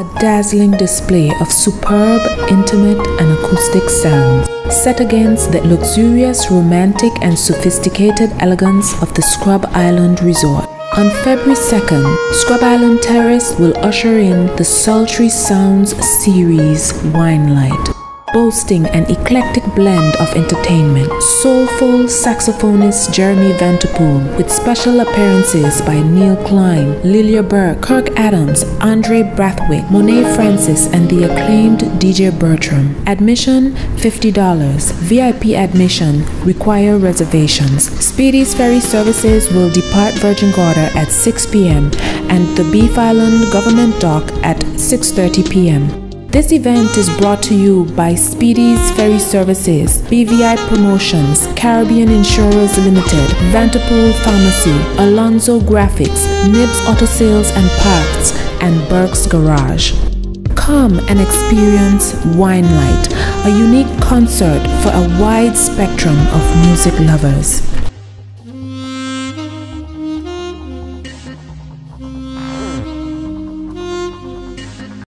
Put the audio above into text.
A dazzling display of superb, intimate and acoustic sounds, set against the luxurious, romantic and sophisticated elegance of the Scrub Island Resort. On February 2nd, Scrub Island Terrace will usher in the Sultry Sounds series Wine Light, boasting an eclectic blend of entertainment. Soulful saxophonist Jeremy Vanterpool with special appearances by Neil Klein, Lilia Burke, Kirk Adams, Andre Brathwaite, Monet Francis and the acclaimed DJ Bertram. Admission $50. VIP admission require reservations. Speedy's ferry services will depart Virgin Gorda at 6 p.m. and the Beef Island Government Dock at 6:30 p.m. This event is brought to you by Speedy's Ferry Services, BVI Promotions, Caribbean Insurers Limited, Vanterpool Pharmacy, Alonzo Graphics, Nibs Auto Sales and Parts, and Burke's Garage. Come and experience Wine Light, a unique concert for a wide spectrum of music lovers.